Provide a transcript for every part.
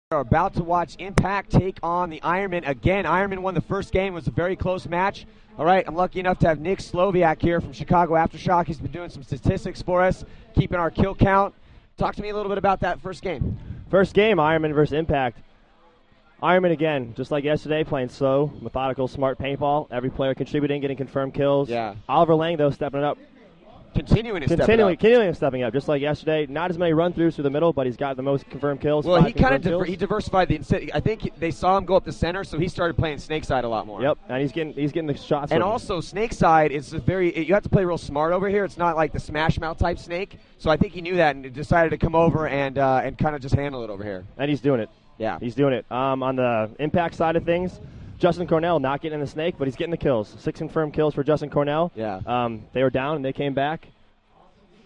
We're about to watch Impact take on the Ironmen again. Ironmen won the first game. It was a very close match. All right, I'm lucky enough to have Nick Sloviak here from Chicago Aftershock. He's been doing some statistics for us, keeping our kill count. Talk to me a little bit about that first game. First game, Ironman versus Impact. Ironman again, just like yesterday, playing slow, methodical, smart paintball. Every player contributing, getting confirmed kills. Yeah. Oliver Lang, though, stepping it up. Continuing stepping up, just like yesterday. Not as many run-throughs through the middle, but he's got the most confirmed kills. Well, he kind of he diversified the. I think they saw him go up the center, so he started playing snake side a lot more. Yep, and he's getting the shots. And also, snake side is you have to play real smart over here. It's not like the smash mouth type snake. So I think he knew that and decided to come over and kind of just handle it over here. And he's doing it. Yeah, he's doing it. On the Impact side of things, Justin Cornell not getting in the snake, but he's getting the kills. 6 confirmed kills for Justin Cornell. Yeah. They were down and they came back.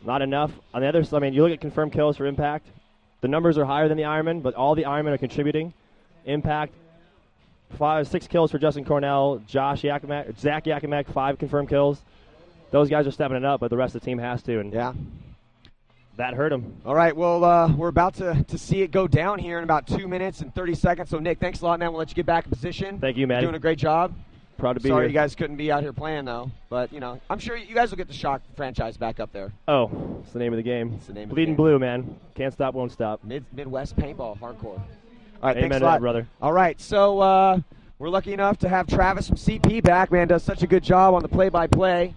Not enough. On the other side, I mean, you look at confirmed kills for Impact. The numbers are higher than the Ironmen, but all the Ironmen are contributing. Impact, 6 kills for Justin Cornell. Zach Yakimek, 5 confirmed kills. Those guys are stepping it up, but the rest of the team has to. And yeah. That hurt him. All right, well, we're about to see it go down here in about 2 minutes and 30 seconds. So, Nick, thanks a lot, man. We'll let you get back in position. Thank you, man. You're doing a great job. Proud to be Sorry here. you guys couldn't be out here playing, though. But, I'm sure you guys will get the Shock franchise back up there. Oh, it's the name of the game. It's the name Bleeding of the game. Blue, man. Can't stop, won't stop. Midwest paintball, hardcore. All right, Amen thanks a to lot. that, brother. All right, so we're lucky enough to have Travis from CP back, man. Does such a good job on the play-by-play.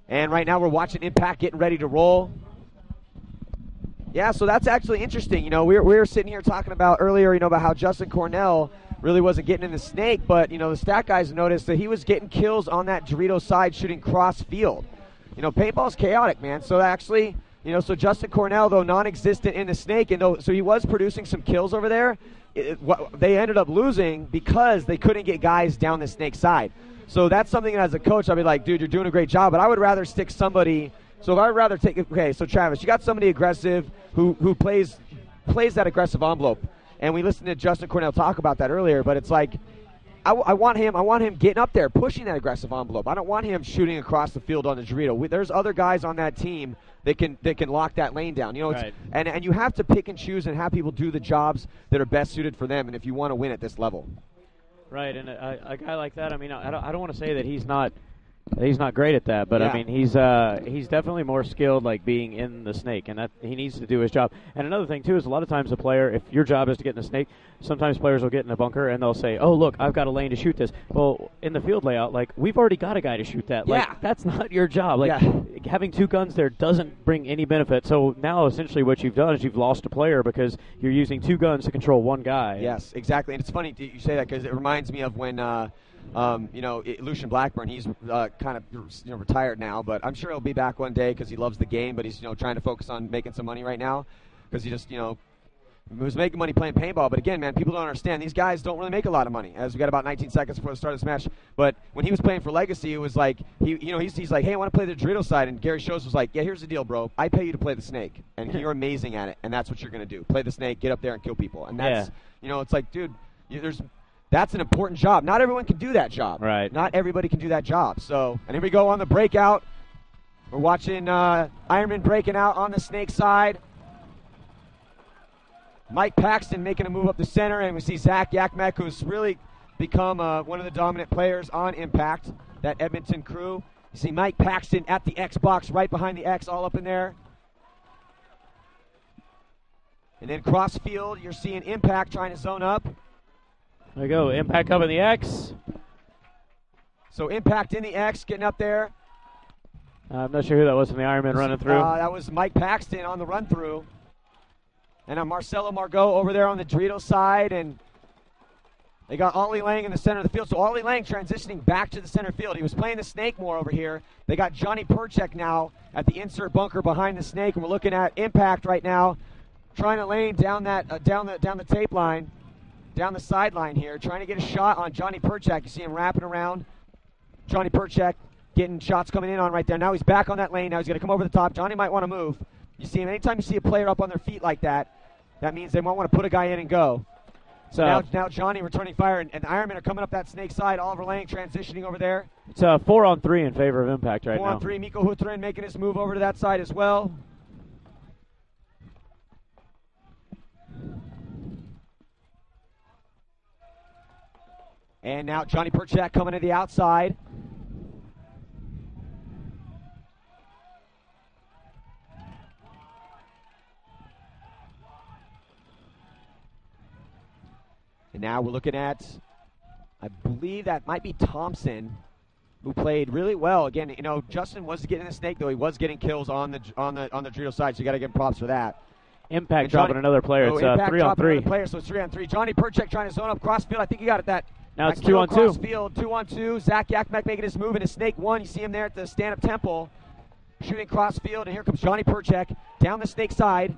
And right now we're watching Impact getting ready to roll. Yeah, so that's actually interesting. We were sitting here talking about earlier, about how Justin Cornell really wasn't getting in the snake, but, the stat guys noticed that he was getting kills on that Dorito side shooting cross field. Paintball's chaotic, man. So actually, so Justin Cornell, though non-existent in the snake, and so he was producing some kills over there, they ended up losing because they couldn't get guys down the snake side. So that's something that as a coach, I'd be like, dude, you're doing a great job, but I would rather stick somebody. So if I would rather so Travis, you got somebody aggressive who plays that aggressive envelope. And we listened to Justin Cornell talk about that earlier, but it's like, I want him getting up there, pushing that aggressive envelope. I don't want him shooting across the field on the Dorito. There's other guys on that team that can lock that lane down. Right. And you have to pick and choose and have people do the jobs that are best suited for them, and if you want to win at this level. Right, and a guy like that, I mean, I don't want to say that he's not great at that, but yeah. I mean, he's definitely more skilled, like being in the snake, and that he needs to do his job. And another thing too is a lot of times a player, if your job is to get in the snake, sometimes players will get in a bunker and they'll say, "Oh, look, I've got a lane to shoot this." Well, in the field layout, like we've already got a guy to shoot that. Yeah. Like that's not your job. Like yeah. having 2 guns there doesn't bring any benefit. So now essentially what you've done is you've lost a player because you're using 2 guns to control 1 guy. Yes, exactly. And it's funny you say that because it reminds me of when. Lucian Blackburn, he's kind of retired now, but I'm sure he'll be back one day because he loves the game, but he's trying to focus on making some money right now because he just was making money playing paintball. But again, man, people don't understand. These guys don't really make a lot of money, as we got about 19 seconds before the start of this match. But when he was playing for Legacy, it was like he's like, hey, I want to play the Dorito side, and Gary Shows was like, yeah, here's the deal, bro. I pay you to play the snake, and you're amazing at it, and that's what you're gonna do. Play the snake, get up there and kill people, and that's it's like, dude, that's an important job. Not everyone can do that job. Right. Not everybody can do that job. So, and here we go on the breakout. We're watching Ironman breaking out on the snake side. Mike Paxton making a move up the center, and we see Zach Yakimek, who's really become one of the dominant players on Impact, that Edmonton crew. You see Mike Paxton at the Xbox, right behind the X, all up in there. And then cross field, you're seeing Impact trying to zone up. There we go. Impact up in the X. So Impact in the X, getting up there. I'm not sure who that was from the Ironman running through. That was Mike Paxton on the run through. And Marcelo Margot over there on the Dorito side. And they got Ollie Lang in the center of the field. So Ollie Lang transitioning back to the center field. He was playing the snake more over here. They got Johnny Perchek now at the insert bunker behind the snake. And we're looking at Impact right now, trying to lane down that down the tape line. Down the sideline here, trying to get a shot on Johnny Perchek. You see him wrapping around. Johnny Perchek getting shots coming in on right there. Now he's back on that lane. Now he's going to come over the top. Johnny might want to move. You see him. Anytime you see a player up on their feet like that, that means they might want to put a guy in and go. So now Johnny returning fire, and the Ironmen are coming up that snake side. Oliver Lang transitioning over there. It's 4-on-3 in favor of Impact right now. 4-on-3. Miko Hutrin making his move over to that side as well. And now Johnny Perchak coming to the outside. And now we're looking at, I believe that might be Thompson, who played really well. Again, you know, Justin was getting the snake, though he was getting kills on the Dorito side, so you got to give him props for that. Impact dropping another player. It's 3-on-3. Player, so it's 3-on-3. Johnny Perchak trying to zone up crossfield. I think he got it that. Now it's 2-on-2. Crossfield, 2-on-2. Zach Yakmek making his move into snake 1. You see him there at the stand-up temple, shooting crossfield, and here comes Johnny Perchak down the snake side.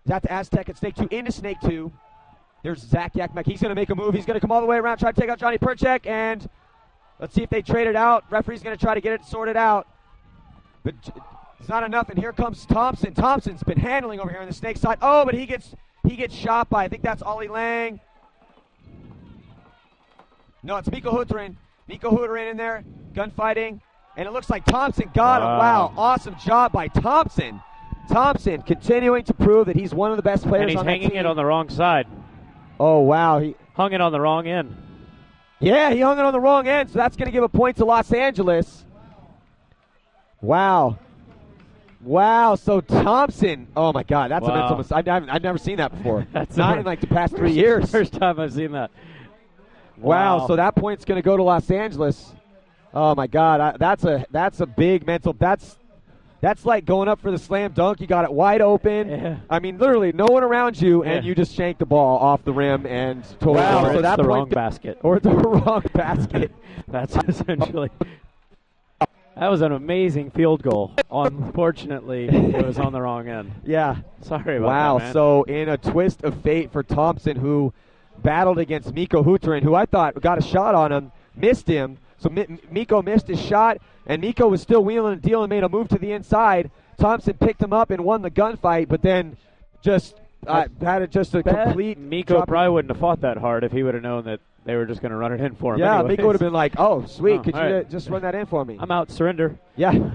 He's at the Aztec at snake 2 into snake 2. There's Zach Yakmek. He's going to make a move. He's going to come all the way around, try to take out Johnny Perchak, and let's see if they trade it out. Referee's going to try to get it sorted out. But it's not enough, and here comes Thompson. Thompson's been handling over here on the snake side. Oh, but he gets shot by, I think that's Ollie Lang. No, it's Miko Hutrin. Miko Hutrin in there, gunfighting, and it looks like Thompson got him. Wow, awesome job by Thompson. Thompson continuing to prove that he's one of the best players on that team. And he's hanging it on the wrong side. Oh, wow. He hung it on the wrong end. Yeah, he hung it on the wrong end, so that's going to give a point to Los Angeles. Wow. Wow, so Thompson, oh my God, that's a mental mistake. I've never seen that before. Not in like the past 3 years. First time I've seen that. Wow, so that point's going to go to Los Angeles. Oh my God, that's a big mental. That's like going up for the slam dunk. You got it wide open. Yeah. I mean, literally no one around you, and you just shanked the ball off the rim and totally. Wow, so that's the wrong basket. Or the wrong basket. That's essentially. That was an amazing field goal. Unfortunately, it was on the wrong end. Yeah. Sorry about that, man. So in a twist of fate for Thompson, who battled against Miko Hutrin, who I thought got a shot on him, missed him. So Miko missed his shot, and Miko was still wheeling and dealing, made a move to the inside. Thompson picked him up and won the gunfight, but then just had it just a complete. Miko probably wouldn't have fought that hard if he would have known that they were just going to run it in for him. Yeah, anyways. Miko would have been like, "Oh, sweet, could you just run that in for me?" I'm out. Surrender. Yeah.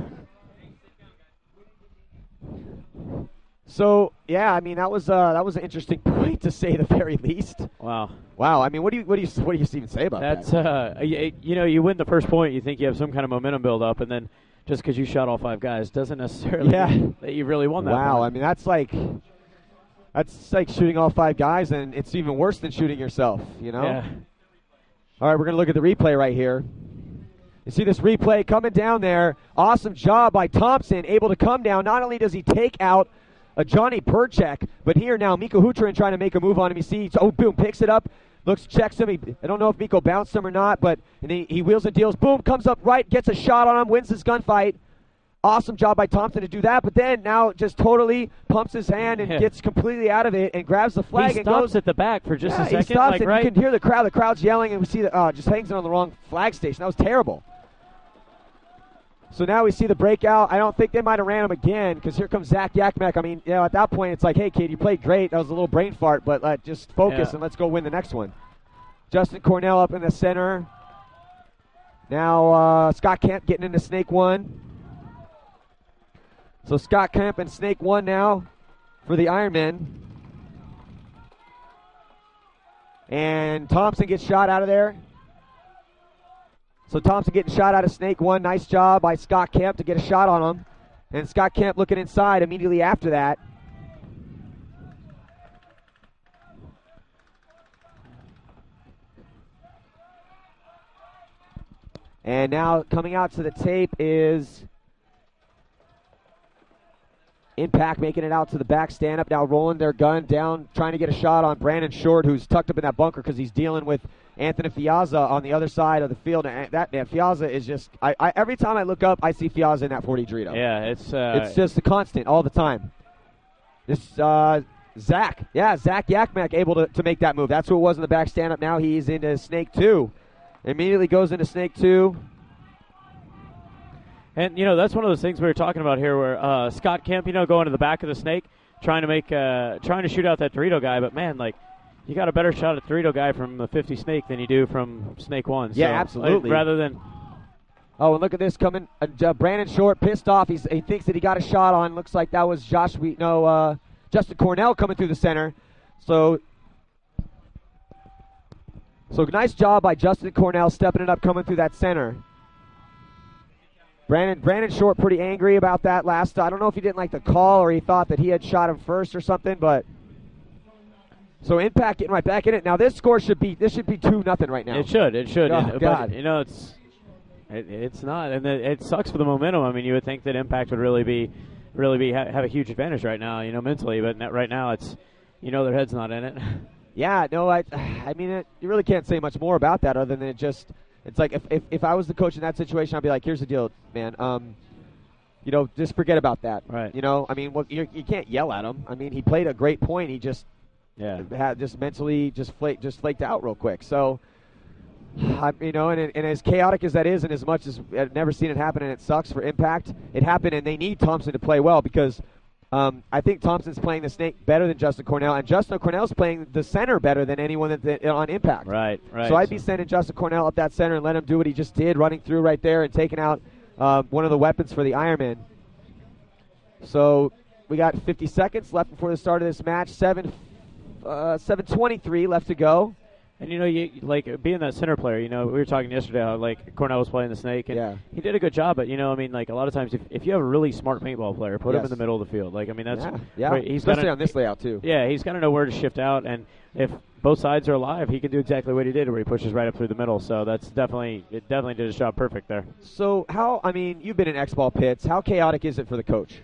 So yeah, I mean that was an interesting point to say the very least. Wow. I mean, what do you even say about that? That's you win the first point, you think you have some kind of momentum build up, and then just because you shot all 5 guys doesn't necessarily mean that you really won that. Wow, point. I mean that's like shooting all 5 guys, and it's even worse than shooting yourself. You know. Yeah. All right, we're gonna look at the replay right here. You see this replay coming down there. Awesome job by Thompson, able to come down. Not only does he take out a Johnny Perchak, but here now Miko Hutrin trying to make a move on him. You see, boom, picks it up, checks him. I don't know if Miko bounced him or not, but and he wheels and deals. Boom, comes up right, gets a shot on him, wins this gunfight. Awesome job by Thompson to do that, but then now just totally pumps his hand and gets completely out of it and grabs the flag and goes at the back for just a second. He stops like, it. right? You can hear the crowd. The crowd's yelling, and we see that just hangs it on the wrong flag station. That was terrible. So now we see the breakout. I don't think they might have ran him again because here comes Zach Yakmek. I mean, at that point it's like, hey, kid, you played great. That was a little brain fart, but just focus and let's go win the next one. Justin Cornell up in the center. Now Scott Kemp getting into Snake 1. So Scott Kemp and Snake 1 now for the Ironmen. And Thompson gets shot out of there. So Thompson getting shot out of Snake 1. Nice job by Scott Kemp to get a shot on him. And Scott Kemp looking inside immediately after that. And now coming out to the tape is Impact making it out to the back stand-up, now rolling their gun down, trying to get a shot on Brandon Short, who's tucked up in that bunker because he's dealing with Anthony Fiazza on the other side of the field. And Fiazza is just, every time I look up, I see Fiazza in that 40 Dorito. Yeah, it's just a constant all the time. This Zach Yakmek able to make that move. That's who it was in the back stand-up. Now he's into Snake 2. Immediately goes into Snake 2. And, that's one of those things we were talking about here where Scott Kemp, going to the back of the snake, trying to shoot out that Dorito guy. But, man, you got a better shot at Dorito guy from the 50 snake than you do from Snake 1. Yeah, absolutely. Rather than... Oh, and look at this coming. Brandon Short pissed off. He thinks that he got a shot on. Looks like that was Justin Cornell coming through the center. So So nice job by Justin Cornell stepping it up, coming through that center. Brandon Short pretty angry about that last. I don't know if he didn't like the call or he thought that he had shot him first or something, but so Impact getting right back in it. Now this score should be 2-0 right now. It should. Oh, God. But, it's not, and it sucks for the momentum. I mean, you would think that Impact would really be have a huge advantage right now, mentally, but right now it's, their head's not in it. Yeah, no, I mean, you really can't say much more about that other than it's like if I was the coach in that situation, I'd be like, here's the deal, man. Just forget about that. Right. I mean, you can't yell at him. I mean, he played a great point. He just had just mentally flaked out real quick. So, and as chaotic as that is, and as much as I've never seen it happen, and it sucks for Impact, it happened, and they need Thompson to play well because I think Thompson's playing the snake better than Justin Cornell, and Justin Cornell's playing the center better than anyone on Impact. Right. So I'd be sending Justin Cornell up that center and let him do what he just did, running through right there and taking out one of the weapons for the Ironmen. So we got 50 seconds left before the start of this match. 7:23 left to go. And, you like being that center player, we were talking yesterday how, like, Cornell was playing the snake, and he did a good job, but, a lot of times if you have a really smart paintball player, put him in the middle of the field. Like, I mean, that's especially on this layout, too. Yeah, he's got to know where to shift out, and if both sides are alive, he can do exactly what he did, where he pushes right up through the middle. So it definitely did his job perfect there. So you've been in X-Ball pits. How chaotic is it for the coach?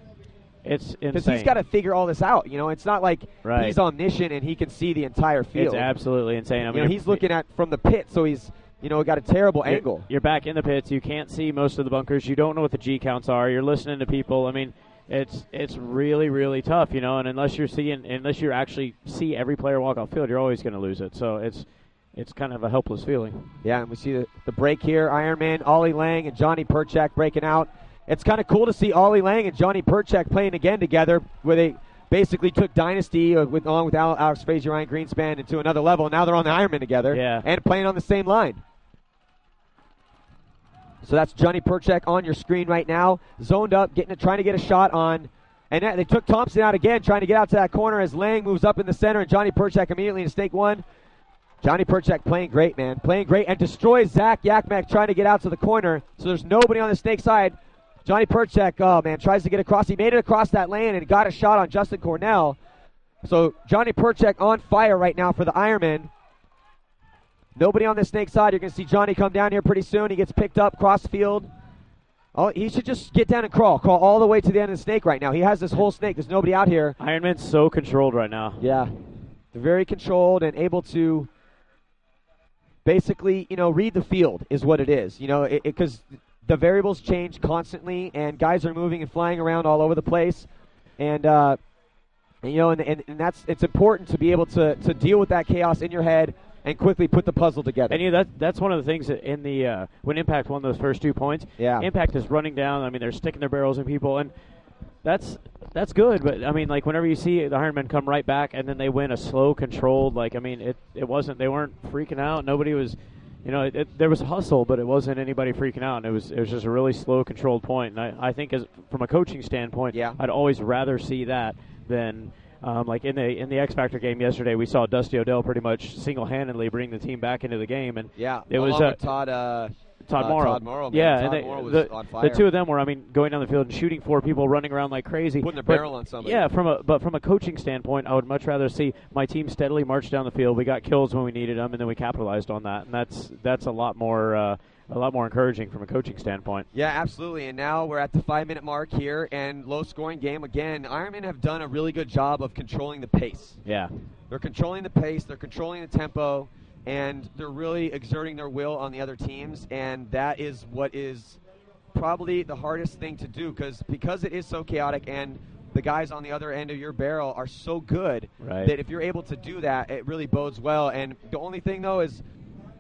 It's insane. Because he's got to figure all this out. It's not like he's omniscient and he can see the entire field. It's absolutely insane. I mean, he's looking at from the pit, so he's got a terrible angle. You're back in the pits. You can't see most of the bunkers. You don't know what the G counts are. You're listening to people. I mean, it's really, really tough. And unless you actually see every player walk off field, you're always going to lose it. So it's kind of a helpless feeling. Yeah, and we see the break here. Ironman, Ollie Lang, and Johnny Perchak breaking out. It's kind of cool to see Ollie Lang and Johnny Perchak playing again together, where they basically took Dynasty along with Alex Frazier, Ryan Greenspan into another level. And now they're on the Ironman together and playing on the same line. So that's Johnny Perchak on your screen right now, zoned up, trying to get a shot on. And they took Thompson out again, trying to get out to that corner as Lang moves up in the center, and Johnny Perchak immediately in stake one. Johnny Perchak playing great, man. Playing great, and destroys Zach Yakmak trying to get out to the corner. So there's nobody on the snake side. Johnny Perchak, tries to get across. He made it across that lane and got a shot on Justin Cornell. So Johnny Perchak on fire right now for the Ironmen. Nobody on the snake side. You're going to see Johnny come down here pretty soon. He gets picked up cross field. Oh, he should just get down and crawl all the way to the end of the snake right now. He has this whole snake. There's nobody out here. Ironman's so controlled right now. Yeah, they're very controlled and able to basically, read the field is what it is. Because the variables change constantly, and guys are moving and flying around all over the place, and it's important to be able to deal with that chaos in your head and quickly put the puzzle together. And that's one of the things that in the when Impact won those first 2 points. Yeah. Impact is running down. I mean, they're sticking their barrels in people, and that's good. But I mean, like, whenever you see the Ironmen come right back and then they win a slow, controlled, like, I mean, they weren't freaking out. Nobody was. There was hustle, but it wasn't anybody freaking out. And it was just a really slow, controlled point. And I think, from a coaching standpoint, I'd always rather see that than like in the X Factor game yesterday. We saw Dusty Odell pretty much single-handedly bring the team back into the game, and it was Todd Morrow. Todd Morrow, man. Yeah, Todd and Morrow was on fire. The two of them were, going down the field and shooting four people, running around like crazy, putting a barrel on somebody. Yeah, from a coaching standpoint, I would much rather see my team steadily march down the field. We got kills when we needed them, and then we capitalized on that, and that's a lot more encouraging from a coaching standpoint. Yeah, absolutely. And now we're at the 5-minute mark here, and low-scoring game again. Ironmen have done a really good job of controlling the pace. Yeah, they're controlling the pace. They're controlling the tempo. And they're really exerting their will on the other teams, and that is what is probably the hardest thing to do because it is so chaotic, and the guys on the other end of your barrel are so good that if you're able to do that, it really bodes well. And the only thing, though, is,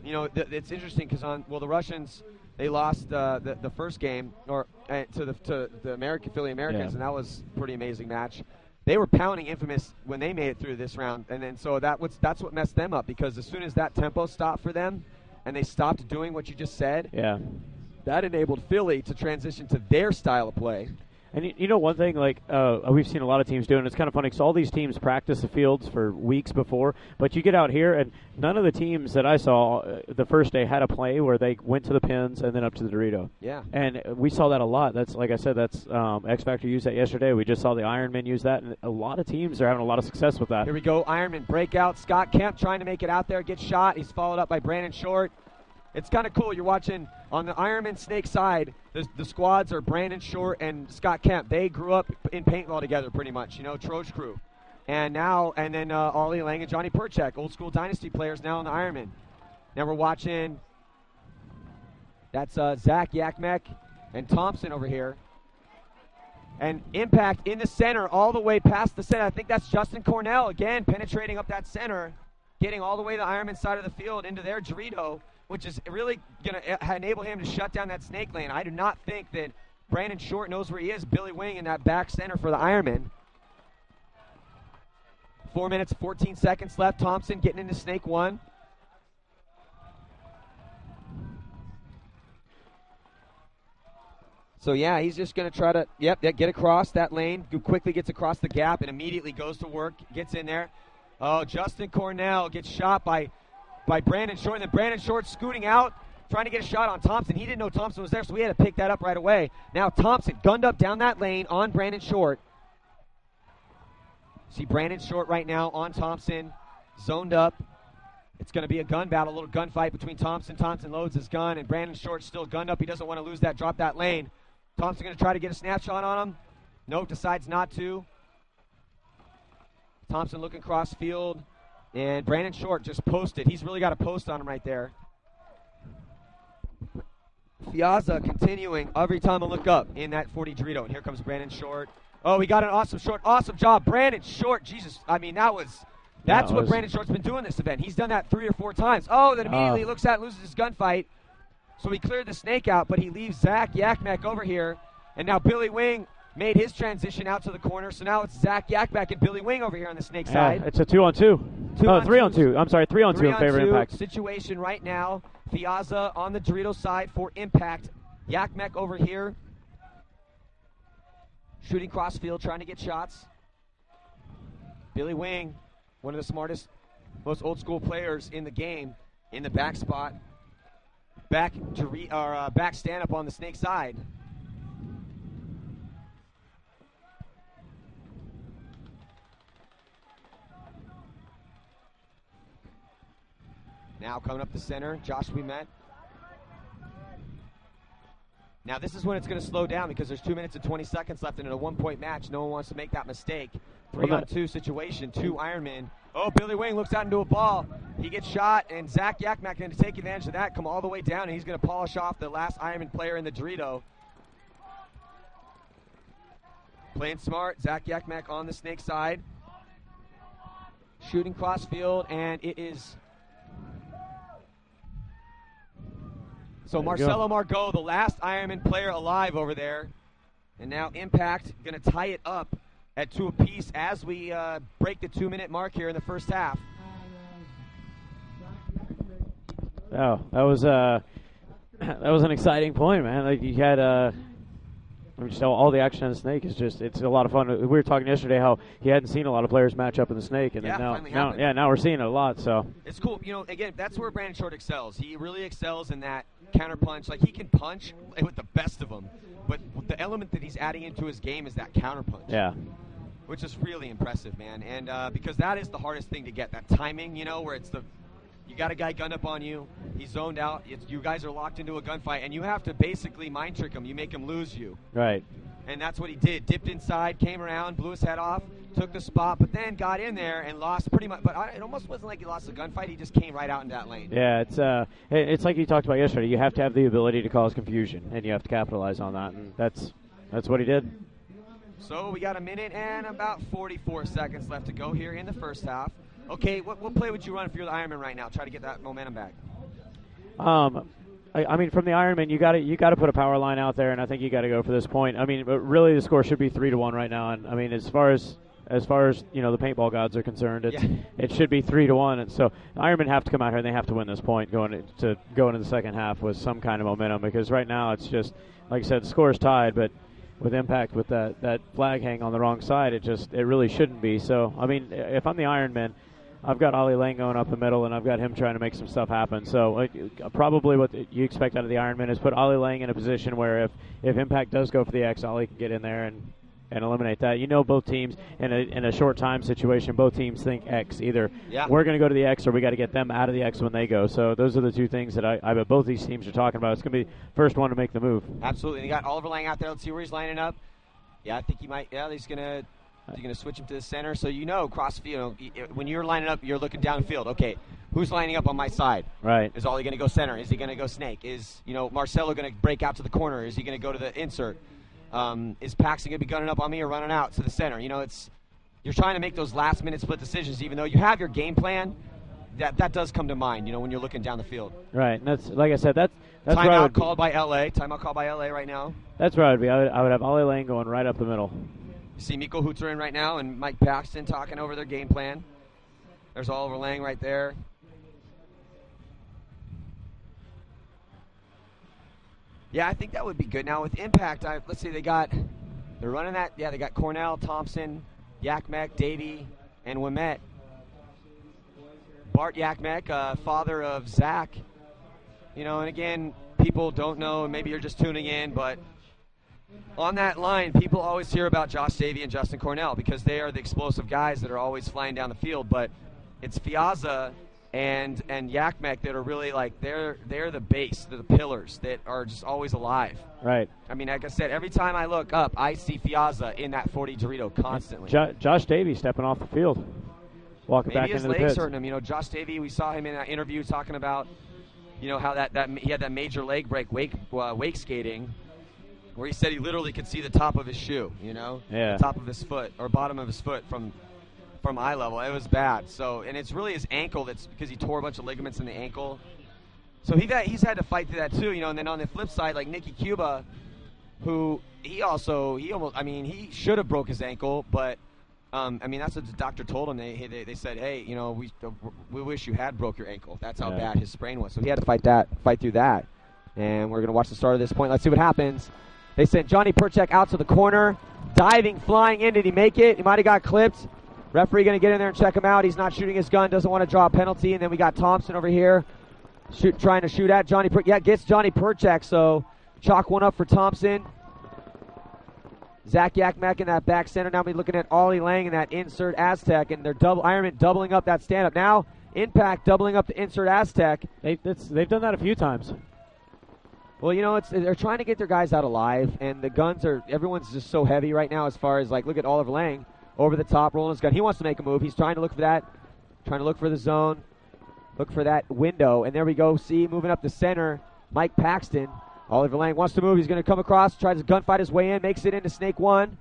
it's interesting because the Russians, they lost the first game to the Philly Americans, and that was a pretty amazing match. They were pounding Infamous when they made it through this round, and then so that's what messed them up, because as soon as that tempo stopped for them and they stopped doing what you just said, that enabled Philly to transition to their style of play. And you know one thing, like we've seen a lot of teams doing, it's kind of funny because all these teams practice the fields for weeks before, but you get out here and none of the teams that I saw the first day had a play where they went to the pins and then up to the Dorito. Yeah. And we saw that a lot. That's, like I said, that's X Factor used that yesterday. We just saw the Ironmen use that, and a lot of teams are having a lot of success with that. Here we go, Ironman breakout. Scott Kemp trying to make it out there, gets shot. He's followed up by Brandon Short. It's kind of cool. You're watching on the Ironman Snake side, the squads are Brandon Short and Scott Kemp. They grew up in paintball together pretty much, Troj crew. And then Ollie Lang and Johnny Perchek, old school Dynasty players now on the Ironman. Now we're watching, that's Zach Yakmek and Thompson over here. And Impact in the center all the way past the center. I think that's Justin Cornell, again, penetrating up that center, getting all the way to the Ironman side of the field into their Dorito, which is really going to enable him to shut down that snake lane. I do not think that Brandon Short knows where he is. Billy Wing in that back center for the Ironman. 4 minutes, 14 seconds left. Thompson getting into snake one. So, yeah, he's just going to try to, get across that lane. Quickly gets across the gap and immediately goes to work, gets in there. Oh, Justin Cornell gets shot by Brandon Short, and then Brandon Short scooting out, trying to get a shot on Thompson. He didn't know Thompson was there, so we had to pick that up right away. Now Thompson gunned up down that lane on Brandon Short. See Brandon Short right now on Thompson, zoned up. It's going to be a gun battle, a little gunfight between Thompson. Thompson loads his gun, and Brandon Short still gunned up. He doesn't want to lose that, drop that lane. Thompson going to try to get a snapshot on him. Nope, decides not to. Thompson looking cross field. And Brandon Short just posted. He's really got a post on him right there. Fiazza continuing every time I look up in that 40 Dorito. And here comes Brandon Short. Oh, he got an awesome short. Awesome job. Brandon Short. Jesus. I mean, that's what Brandon Short's been doing this event. He's done that 3 or 4 times. Oh, then immediately looks at, loses his gunfight. So he cleared the snake out, but he leaves Zach Yakmek over here. And now Billy Wing made his transition out to the corner, so now it's Zach Yakmek and Billy Wing over here on the snake side. It's a 2-on-2. 3-on-2. I'm sorry, 3-on-2 in favor of Impact. Situation right now. Fiazza on the Dorito side for Impact. Yakmek over here. Shooting cross field, trying to get shots. Billy Wing, one of the smartest, most old school players in the game, in the back spot. Back stand up on the snake side. Now coming up the center, Josh Ouimet. Now this is when it's going to slow down because there's 2 minutes and 20 seconds left in a 1-point match. No one wants to make that mistake. 3-on-2 situation, 2 Ironmen. Oh, Billy Wing looks out into a ball. He gets shot, and Zach Yakmek going to take advantage of that, come all the way down, and he's going to polish off the last Ironman player in the Dorito. Playing smart, Zach Yakmek on the snake side. Shooting cross field, and it is... So Marcelo Margot, the last Ironman player alive over there. And now Impact going to tie it up at 2 apiece as we break the 2-minute mark here in the first half. Oh, that was an exciting point, man. Like you had just all the action on the snake is it's a lot of fun. We were talking yesterday how he hadn't seen a lot of players match up in the snake, and now we're seeing it a lot. So it's cool. Again, that's where Brandon Short excels. He really excels in that counter punch. Like he can punch with the best of them, but the element that he's adding into his game is that counter punch. Yeah. Which is really impressive, man. And because that is the hardest thing to get, that timing, where it's you got a guy gunned up on you, he's zoned out, you guys are locked into a gunfight, and you have to basically mind trick him. You make him lose you. Right. And that's what he did. Dipped inside, came around, blew his head off, took the spot, but then got in there and lost pretty much. But it almost wasn't like he lost the gunfight. He just came right out in that lane. Yeah, it's like you talked about yesterday. You have to have the ability to cause confusion, and you have to capitalize on that, and that's what he did. So we got 1 minute and about 44 seconds left to go here in the first half. Okay, what play would you run if you're the Ironman right now? Try to get that momentum back. I mean, from the Ironman, you got to put a power line out there, and I think you got to go for this point. I mean, but really, the score should be 3-1 right now. And I mean, as far as the paintball gods are concerned, it should be 3-1. And so the Ironmen have to come out here and they have to win this point going into the second half with some kind of momentum, because right now it's just like I said, the score is tied, but with Impact with that flag hang on the wrong side. It really shouldn't be. So, I mean, if I'm the Ironman, I've got Ollie Lang going up the middle, and I've got him trying to make some stuff happen. So probably what you expect out of the Ironman is put Ollie Lang in a position where if Impact does go for the X, Ollie can get in there and eliminate that. You know, both teams in a short time situation, both teams think X. Either we're going to go to the X or we got to get them out of the X when they go. So those are the two things that I bet both these teams are talking about. It's going to be the first one to make the move. Absolutely. And you got Oliver Lang out there. Let's see where he's lining up. Yeah, I think he might. Yeah, he's going to switch him to the center. So crossfield. When you're lining up, you're looking downfield. Okay, who's lining up on my side? Right. Is Ollie going to go center? Is he going to go snake? Is Marcelo going to break out to the corner? Is he going to go to the insert? Is Paxton going to be gunning up on me or running out to the center? You're trying to make those last-minute split decisions, even though you have your game plan. That does come to mind, when you're looking down the field. Right, and that's like I said, that's timeout called by LA. Timeout called by LA right now. That's where I would be. I would have Ollie Lang going right up the middle. You see Miko Hooter in right now and Mike Paxton talking over their game plan. There's Oliver Lang right there. Yeah, I think that would be good. Now with Impact, let's see, they're running that. Yeah, they got Cornell, Thompson, Yakmek, Davey, and Wimet. Bart Yakmek, father of Zach. And again, people don't know, and maybe you're just tuning in, but on that line, people always hear about Josh Davey and Justin Cornell because they are the explosive guys that are always flying down the field. But it's Fiazza and Yakmek that are really they're the base, they're the pillars that are just always alive. Right. I mean, like I said, every time I look up, I see Fiazza in that 40 Dorito constantly. Josh Davey stepping off the field, walking back into the pits. Maybe his legs hurting him. Josh Davey, we saw him in that interview talking about, how that he had that major leg break wake skating, where he said he literally could see the top of his shoe, the top of his foot or bottom of his foot from eye level. It was bad. So, and it's really his ankle that's because he tore a bunch of ligaments in the ankle. So he's had to fight through that too, And then on the flip side, like Nicky Cuba, who he should have broke his ankle, but that's what the doctor told him. They said, hey, we wish you had broke your ankle. That's how bad his sprain was. So he had to fight through that. And we're going to watch the start of this point. Let's see what happens. They sent Johnny Perchek out to the corner, diving, flying in. Did he make it? He might have got clipped. Referee going to get in there and check him out. He's not shooting his gun, doesn't want to draw a penalty. And then we got Thompson over here trying to shoot at Johnny Perchek. Yeah, gets Johnny Perchek, so chalk one up for Thompson. Zach Yakmek in that back center. Now we're looking at Ollie Lang in that insert Aztec, and they're Ironman doubling up that stand-up. Now Impact doubling up the insert Aztec. They've done that a few times. Well, they're trying to get their guys out alive, and the guns everyone's just so heavy right now as far as, look at Oliver Lang over the top, rolling his gun. He wants to make a move. He's trying to look for that, trying to look for the zone, look for that window, and there we go. See, moving up the center, Mike Paxton. Oliver Lang wants to move. He's going to come across, tries to gunfight his way in, makes it into Snake 1.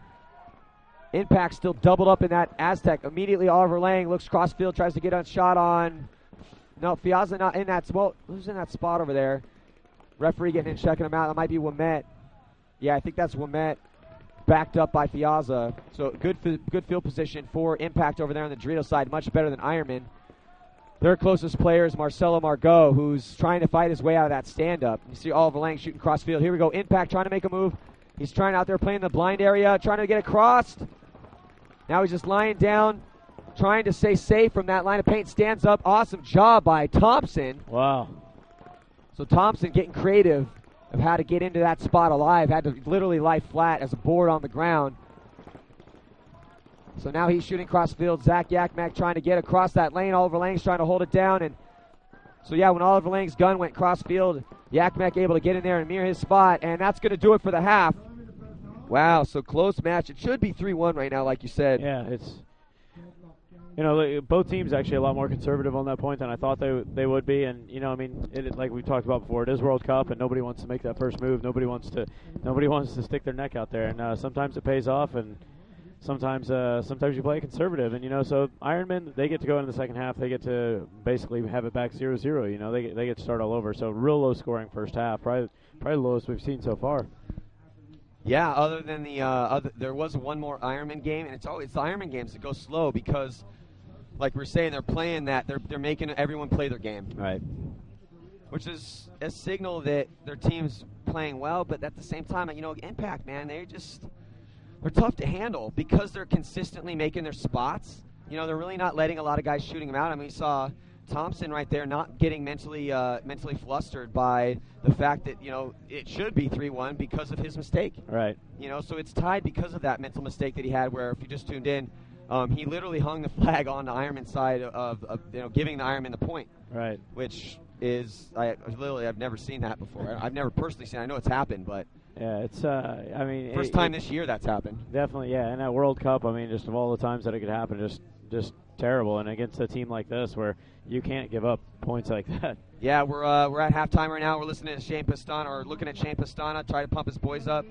Impact still doubled up in that Aztec. Immediately, Oliver Lang looks crossfield, tries to get a shot on. No, Fiazza not in that. Well, who's in that spot over there? Referee getting in, checking him out. That might be Wimet. Yeah, I think that's Wimet, backed up by Fiazza. So good field position for Impact over there on the Dorito side. Much better than Ironman. Their closest player is Marcelo Margot, who's trying to fight his way out of that stand-up. You see Oliver Lang shooting crossfield. Here we go. Impact trying to make a move. He's trying out there playing the blind area, trying to get across. Now he's just lying down, trying to stay safe from that line of paint. Stands up. Awesome job by Thompson. Wow. So Thompson getting creative of how to get into that spot alive. Had to literally lie flat as a board on the ground. So now he's shooting crossfield. Zach Yakmek trying to get across that lane. Oliver Lang's trying to hold it down. And so, yeah, when Oliver Lang's gun went crossfield, Yakmek able to get in there and mirror his spot. And that's going to do it for the half. Wow, so close match. It should be 3-1 right now, like you said. Yeah, it's... both teams actually a lot more conservative on that point than I thought they would be, and like we talked about before, it is World Cup, and nobody wants to make that first move. Nobody wants to stick their neck out there, and sometimes it pays off, and sometimes you play conservative, and so Ironmen, they get to go into the second half. They get to basically have it back 0-0. They get to start all over. So real low scoring first half, probably the lowest we've seen so far. Yeah, other than there was one more Ironman game, and it's the Ironman games that go slow because, like we're saying, they're playing that they're making everyone play their game, right? Which is a signal that their teams playing well, but at the same time, Impact, man, they're tough to handle because they're consistently making their spots. They're really not letting a lot of guys shooting them out. I mean, we saw Thompson right there not getting mentally flustered by the fact that, it should be 3-1 because of his mistake. Right. So it's tied because of that mental mistake that he had where, if you just tuned in, he literally hung the flag on the Ironman side of giving the Ironman the point. Right. Which is, I've never seen that before. I've never personally seen it. I know it's happened, but yeah, it's first time this year that's happened. Definitely, yeah. And that World Cup, just of all the times that it could happen, just terrible. And against a team like this where you can't give up points like that. Yeah, we're at halftime right now. We're listening to Shane Pastana, or looking at Shane Pastana try to pump his boys up.